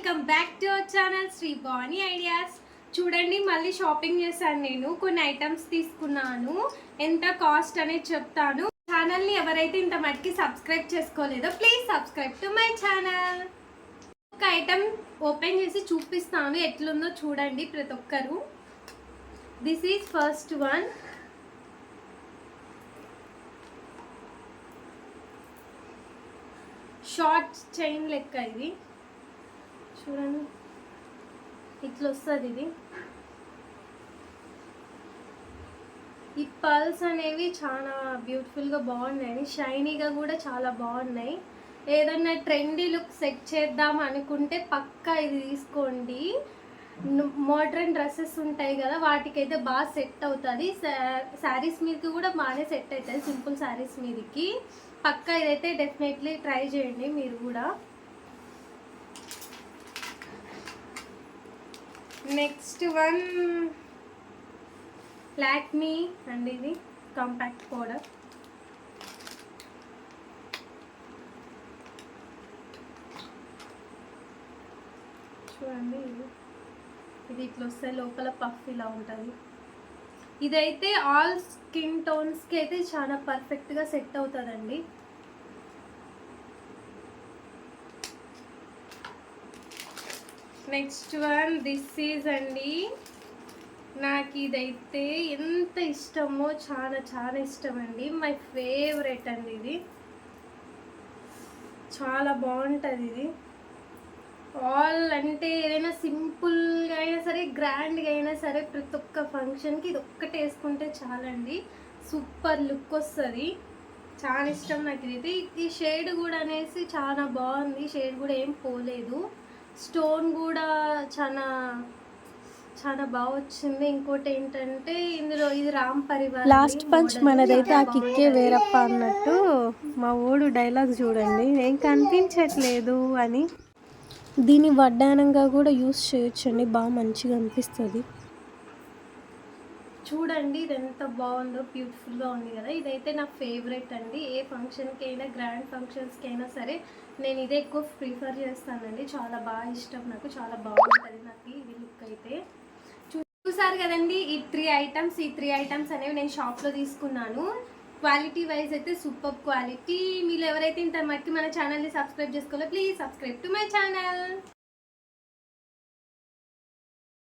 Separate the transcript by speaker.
Speaker 1: Welcome back to our channel Sri Bhavani ideas. చూడండి, మళ్ళీ shopping చేశాను. నేను కొన్ని ఐటమ్స్ తీసుకున్నాను. ఎంత కాస్ట్ అనేది చెప్తాను. ఛానల్ని ఎవరైతే ఇంత మట్టికి సబ్స్క్రైబ్ చేసుకోలేదో please subscribe to my channel. ఒక ఐటమ్ ఓపెన్ చేసి చూపిస్తాను ఎట్లుందో చూడండి ప్రతి ఒక్కరు. This is first one. Short chain లెక్క ఇది చూడండి, ఇట్లా వస్తుంది. ఇది ఈ పర్ల్స్ అనేవి చాలా బ్యూటిఫుల్గా బాగున్నాయి, షైనీగా కూడా చాలా బాగున్నాయి. ఏదన్నా ట్రెండీ లుక్ సెట్ చేద్దాం అనుకుంటే పక్కా ఇది తీసుకోండి. మోడ్రన్ డ్రెస్సెస్ ఉంటాయి కదా, వాటికైతే బాగా సెట్ అవుతుంది. శారీస్ మీదకి కూడా బాగానే సెట్ అవుతుంది. సింపుల్ శారీస్ మీదకి పక్కా ఇదైతే డెఫినెట్లీ ట్రై చేయండి మీరు కూడా. నెక్స్ట్ వన్ లాక్మీ అండి, ఇది కాంపాక్ట్ పౌడర్. చూడండి, ఇది ఇట్లా వస్తే లోపల పఫ్ ఇలా ఉంటుంది. ఇదైతే ఆల్ స్కిన్ టోన్స్కి అయితే చాలా పర్ఫెక్ట్గా సెట్ అవుతుందండి. నెక్స్ట్ వన్ దిస్ ఈజ్ అండి. నాకు ఇదైతే ఎంత ఇష్టమో, చాలా చాలా ఇష్టం అండి. మై ఫేవరెట్ అండి. ఇది చాలా బాగుంటుంది. ఇది ఆల్ అంటే ఏదైనా సింపుల్గా అయినా సరే, గ్రాండ్గా అయినా సరే, ప్రతి ఒక్క ఫంక్షన్కి ఇది ఒక్కటే వేసుకుంటే చాలండి, సూపర్ లుక్ వస్తుంది. చాలా ఇష్టం నాకు ఇది. ఈ షేడ్ కూడా అనేసి చాలా బాగుంది. షేడ్ కూడా ఏం పోలేదు. స్టోన్ కూడా చాలా చాలా బాగా వచ్చింది. ఇంకోటి ఏంటంటే ఇందులో ఇది రామ్ పరివార్
Speaker 2: లాస్ట్ పంచ్ మనదైతే ఆ కిక్కే వేరప్ప అన్నట్టు మా ఓడు డైలాగ్ చూడండి, ఏం కనిపించట్లేదు అని. దీన్ని వడ్డానంగా కూడా యూస్ చేయొచ్చండి, బాగా మంచిగా అనిపిస్తుంది.
Speaker 1: చూడండి ఇది ఎంత బాగుందో, బ్యూటిఫుల్గా ఉంది కదా. ఇదైతే నా ఫేవరెట్ అండి. ఏ ఫంక్షన్కి అయినా, గ్రాండ్ ఫంక్షన్స్కి అయినా సరే నేను ఇదే ఎక్కువ ప్రిఫర్ చేస్తానండి. చాలా బాగా ఇష్టం నాకు, చాలా బాగుంటుంది నాకు ఇది లుక్ అయితే. చూసారు కదండి, ఈ త్రీ ఐటమ్స్ అనేవి నేను షాప్లో తీసుకున్నాను. క్వాలిటీ వైజ్ అయితే సూపర్ క్వాలిటీ. మీరు ఎవరైతే ఇంత మట్టి మన ఛానల్ని సబ్స్క్రైబ్ చేసుకోవాలో please subscribe to my channel.